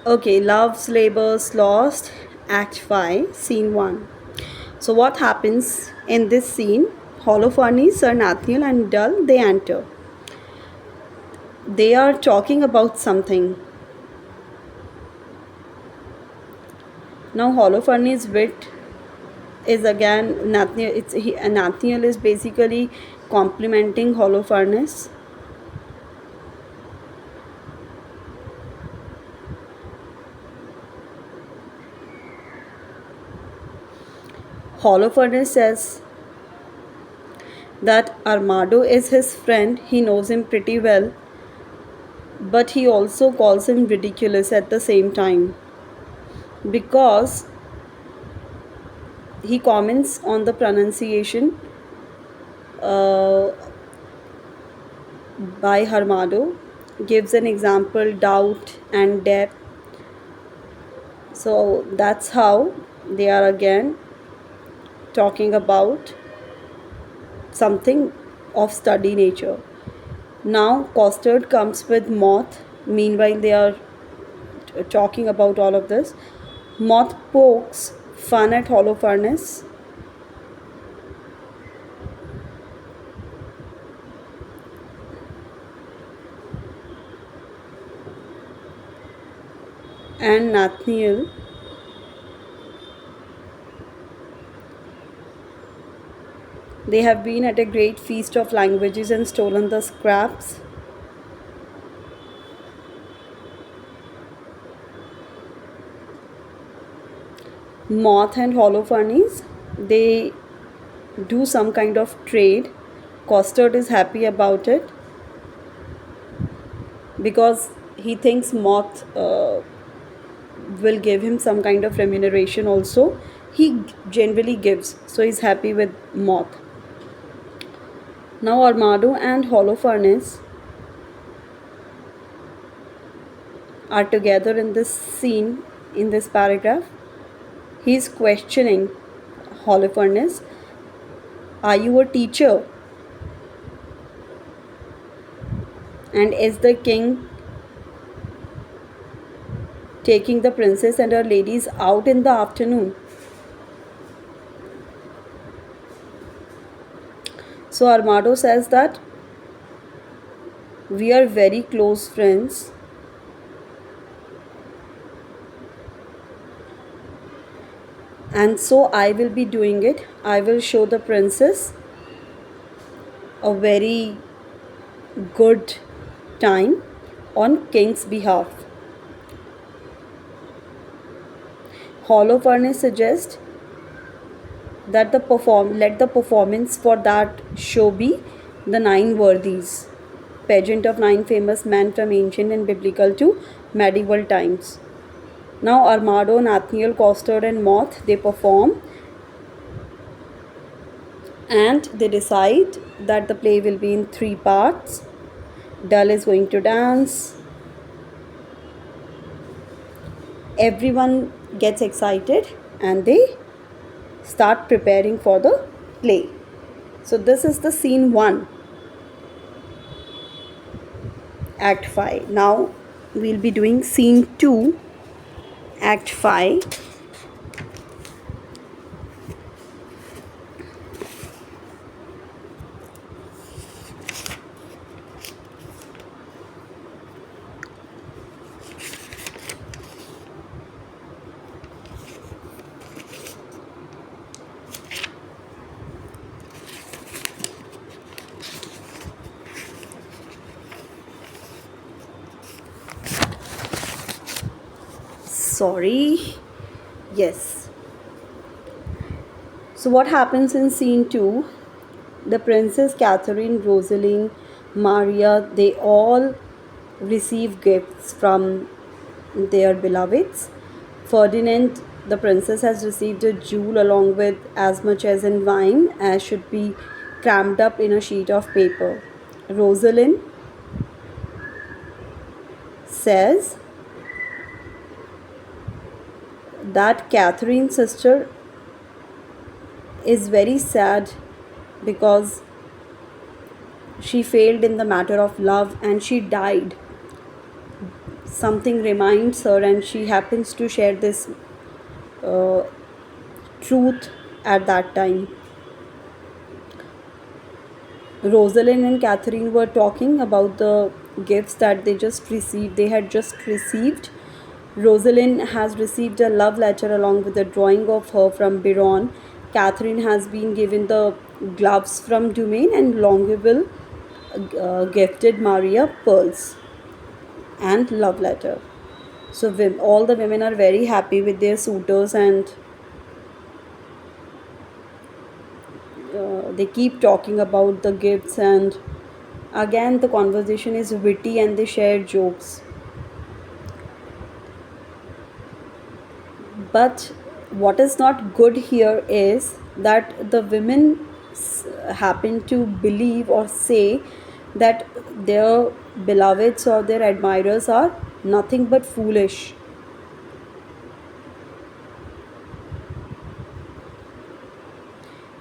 Okay, Love's Labour's Lost, Act 5, Scene 1. So, what happens in this scene? Holofernes, Sir Nathaniel, and Dull they enter. They are talking about something. Now, Holofernes' wit is again Nathaniel. Nathaniel is basically complimenting Holofernes. Holofernes says that Armado is his friend. He knows him pretty well, but he also calls him ridiculous at the same time because he comments on the pronunciation uh, by Armado, gives an example doubt and depth. So that's how they are again talking about something of study nature. Now Costard comes with Moth. Meanwhile, they are talking about all of this. Moth pokes fun at Holofernes, and Nathaniel. They have been at a great feast of languages and stolen the scraps. Moth and Holofernes, they do some kind of trade. Costard is happy about it because he thinks Moth will give him some kind of remuneration also. He generally gives, so he's happy with Moth. Now Armado and Holofernes are together in this scene, in this paragraph. He's questioning Holofernes, are you a teacher? And is the king taking the princess and her ladies out in the afternoon? So Armado says that we are very close friends, and so I will be doing it. I will show the princess a very good time on king's behalf. Holofernes suggests that let the performance for that show be the nine worthies, pageant of nine famous men from ancient and biblical to medieval times. Now Armado, Nathaniel, Costard and Moth, they perform and they decide that the play will be in three parts. Dull is going to dance. Everyone gets excited and they start preparing for the play. So this is the scene 1, act 5. Now we'll be doing scene 2, act 5. Sorry. Yes. So what happens in scene 2? The princess Catherine, Rosaline, Maria, they all receive gifts from their beloveds. Ferdinand, the princess, has received a jewel along with as much as in wine as should be crammed up in a sheet of paper. Rosalind says that Catherine's sister is very sad because she failed in the matter of love and she died. Something reminds her, and she happens to share this uh, truth at that time. Rosalind and Catherine were talking about the gifts that they just received. They had just received. Rosalind has received a love letter along with a drawing of her from Biron. Catherine has been given the gloves from Dumaine, and Longueville gifted Maria pearls and love letter. So all the women are very happy with their suitors, and they keep talking about the gifts, and again the conversation is witty and they share jokes. But what is not good here is that the women happen to believe or say that their beloveds or their admirers are nothing but foolish.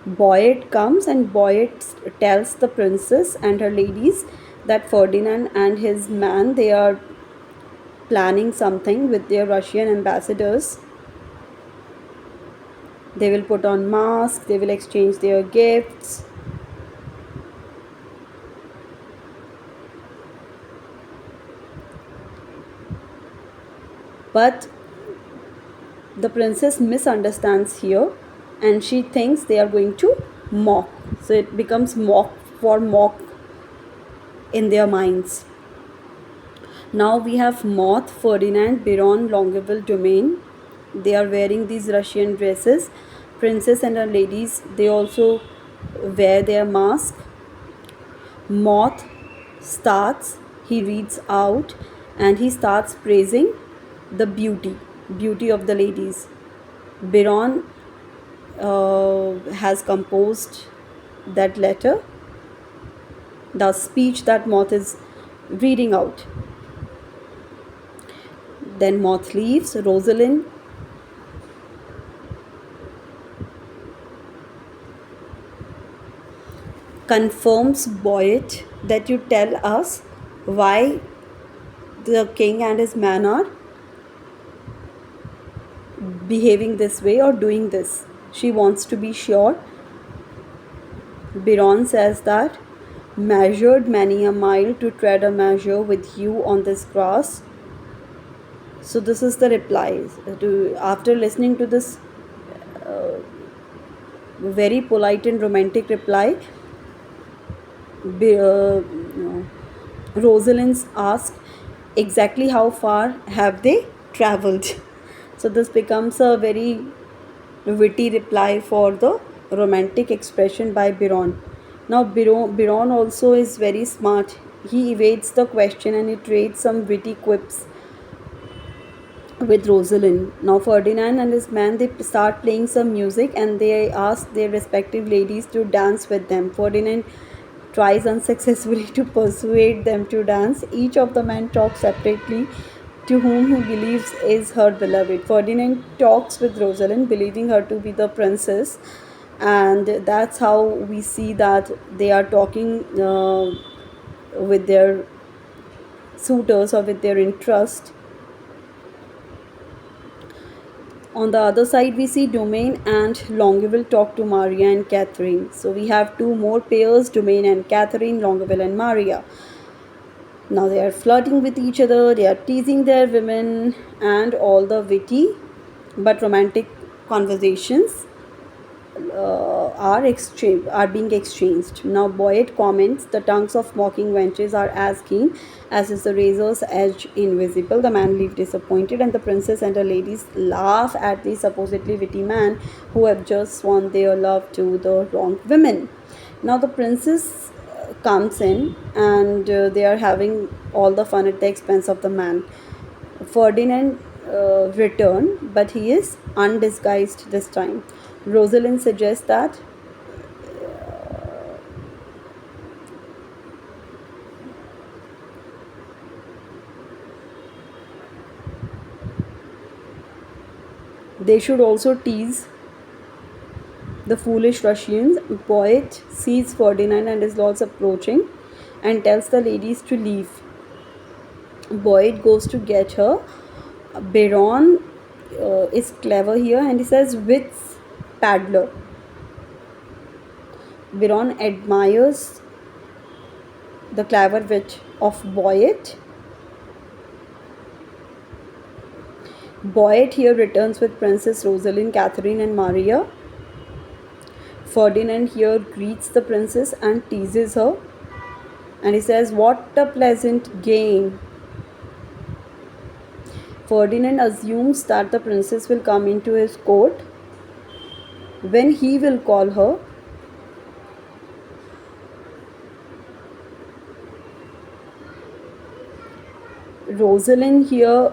Boyet comes, and Boyet tells the princess and her ladies that Ferdinand and his man, they are planning something with their Russian ambassadors. They will put on masks, they will exchange their gifts. But the princess misunderstands here, and she thinks they are going to mock. So it becomes mock in their minds. Now we have Moth, Ferdinand, Biron, Longueville, Domain. They are wearing these Russian dresses. Princess and her ladies, they also wear their mask. Moth starts, he reads out, and he starts praising the beauty of the ladies. Biron has composed that letter, the speech that Moth is reading out. Then Moth leaves. Rosalind confirms Boyet that you tell us why the king and his man are behaving this way or doing this. She wants to be sure. Biron says that measured many a mile to tread a measure with you on this grass. So this is the reply. After listening to this very polite and romantic reply, Rosalind's asked exactly how far have they traveled. So this becomes a very witty reply for the romantic expression by Biron. Now Biron also is very smart. He evades the question and he trades some witty quips with Rosalind. Now Ferdinand and his man, they start playing some music and they ask their respective ladies to dance with them. Ferdinand tries unsuccessfully to persuade them to dance. Each of the men talks separately to whom he believes is her beloved. Ferdinand talks with Rosalind, believing her to be the princess, and that's how we see that they are talking with their suitors or with their interest. On the other side, we see Domain and Longueville talk to Maria and Catherine. So we have two more pairs, Domain and Catherine, Longueville and Maria. Now they are flirting with each other, they are teasing their women, and all the witty but romantic conversations are being exchanged. Now Boyd comments, the tongues of mocking wenches are as keen as is the razor's edge invisible. The man leaves disappointed, and the princess and her ladies laugh at the supposedly witty man who have just sworn their love to the wrong women. Now the princess comes in, and they are having all the fun at the expense of the man. Ferdinand return, but he is undisguised this time. Rosalind suggests that they should also tease the foolish Russians. Poet sees Ferdinand and his lords approaching and tells the ladies to leave. Boyd goes to get her. Biron is clever here and he says, "Wits paddler." Biron admires the clever wit of Boyd. Boyd here returns with Princess Rosalind, Catherine, and Maria. Ferdinand here greets the princess and teases her. And he says, "What a pleasant game." Ferdinand assumes that the princess will come into his court when he will call her. Rosalind here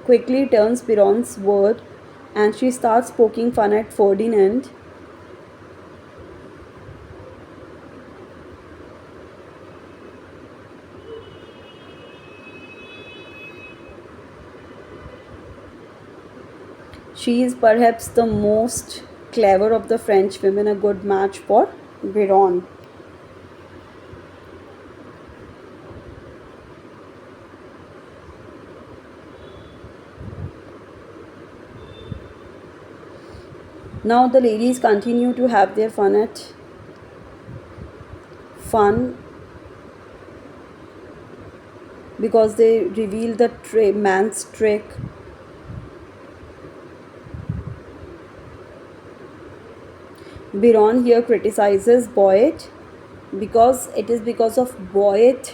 quickly turns Biron's word and she starts poking fun at Ferdinand. She is perhaps the most clever of the French women, a good match for Biron. Now the ladies continue to have their fun because they reveal the man's trick. Biron here criticizes Boyd because it is because of Boyd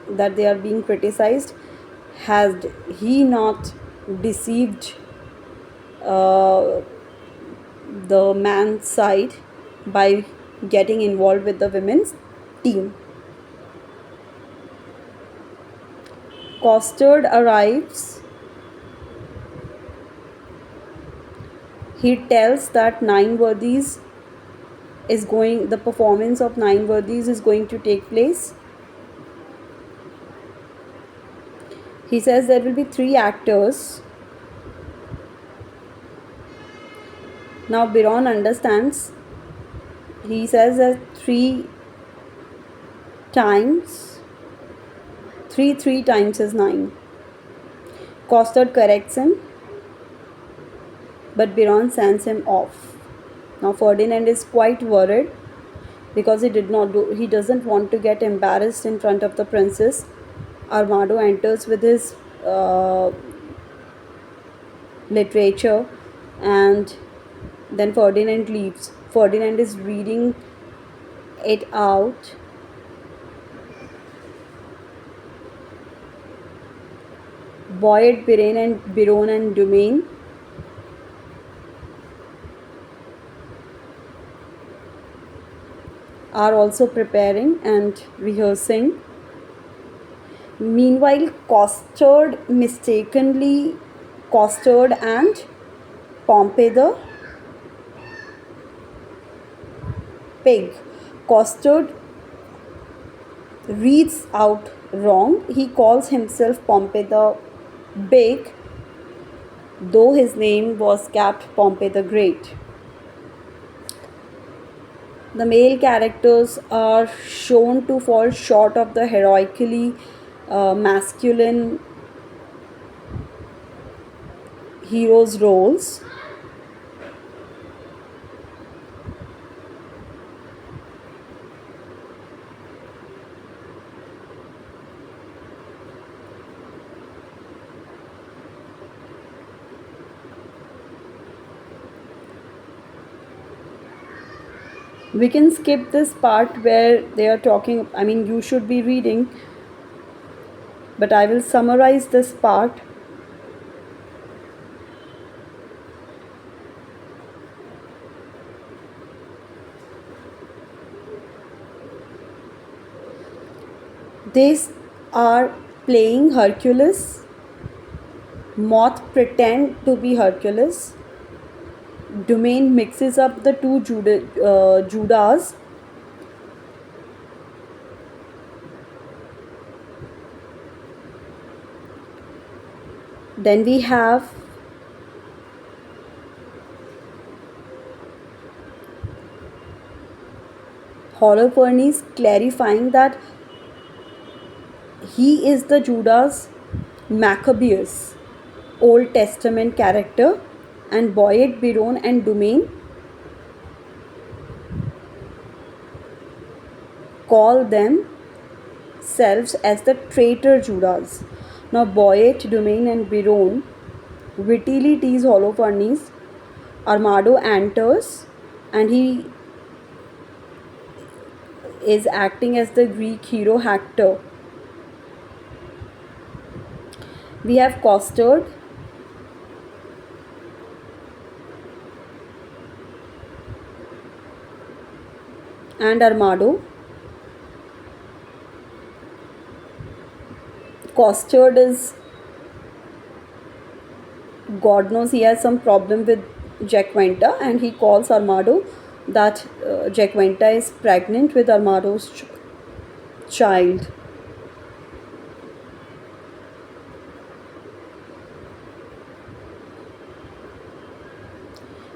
that they are being criticized. Had he not deceived uh, the man's side by getting involved with the women's team? Costard arrives. He tells that the performance of Nine Worthies is going to take place. He says there will be 3 actors. Now Biron understands. He says that 3 times is 9. Costard corrects him, but Biron sends him off. Now Ferdinand is quite worried because he doesn't want to get embarrassed in front of the princess. Armado enters with his literature and then Ferdinand leaves. Ferdinand is reading it out. Boyd, Biron and Dumaine are also preparing and rehearsing. Meanwhile, Costard and Pompey the pig. Costard reads out wrong. He calls himself Pompey the Big, though his name was kept Pompey the Great. The male characters are shown to fall short of the heroically masculine heroes' roles. We can skip this part where they are talking. I mean, you should be reading, but I will summarize this part. They are playing Hercules. Moth pretend to be Hercules. Dumaine mixes up the two Judas. Then we have Holofernes clarifying that He is the Judas Maccabeus Old Testament character, and Boyd, Biron, and Dumain call themselves as the traitor Judas. Now, Boyd, Dumain, and Biron wittily tease Holofernes. Armado enters, and he is acting as the Greek hero Hector. We have Costard and Armado. Costard is, God knows, he has some problem with Jaquenta, and he calls Armado that Jaquenta is pregnant with Armado's child.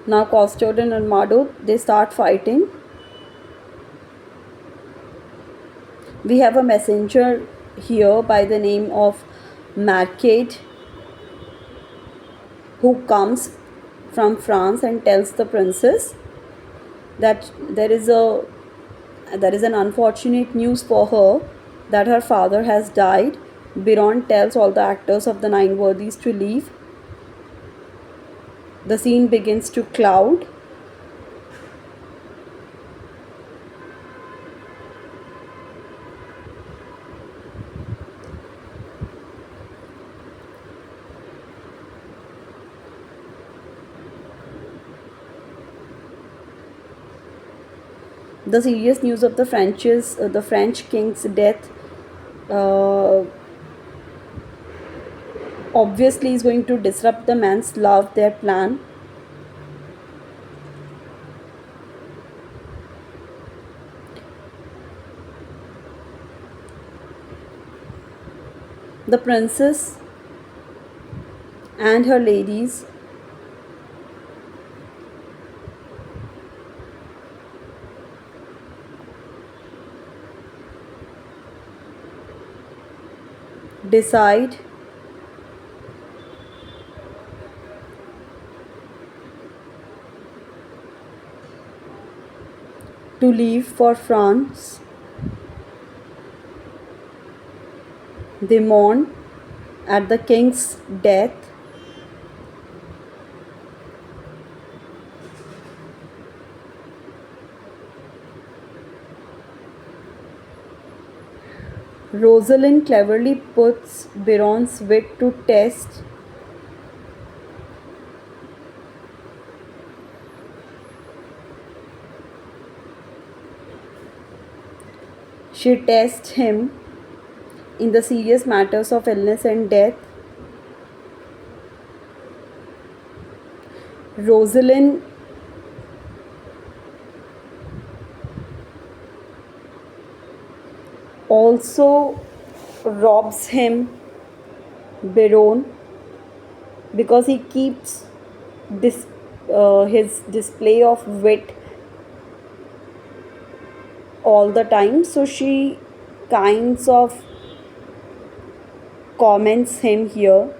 Now Costard and Armado, they start fighting. We have a messenger here by the name of Marcade, who comes from France and tells the princess that there is an unfortunate news for her, that her father has died. Biron tells all the actors of the Nine Worthies to leave. The scene begins to cloud. The serious news of the French king's death uh, obviously is going to disrupt the man's love, their plan. The princess and her ladies decide to leave for France. They mourn at the king's death. Rosalind cleverly puts Biron's wit to test. She tests him in the serious matters of illness and death. Rosalind also robs him, Biron, because he keeps his display of wit all the time. So she kinds of comments him here.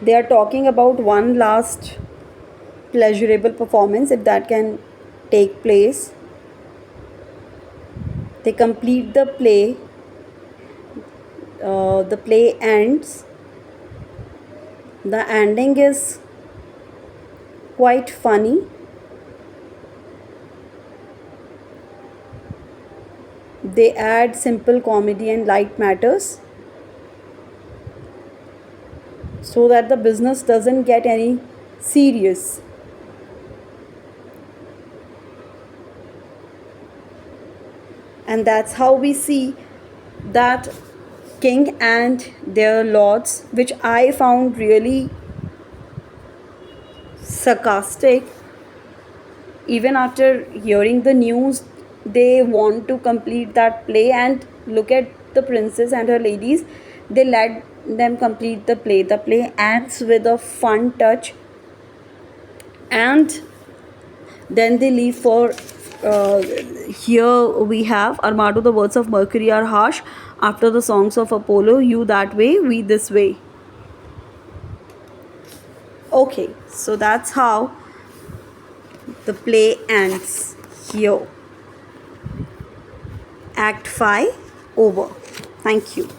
They are talking about one last pleasurable performance, if that can take place. They complete the play. The play ends. The ending is quite funny. They add simple comedy and light matters so that the business doesn't get any serious. And that's how we see that king and their lords, which I found really sarcastic. Even after hearing the news, they want to complete that play, and look at the princess and her ladies. They let them complete the play. The play ends with a fun touch, and then they leave for here we have Armado. The words of Mercury are harsh after the songs of Apollo. You that way, we this way. Okay, so that's how the play ends here. Act 5 over. Thank you.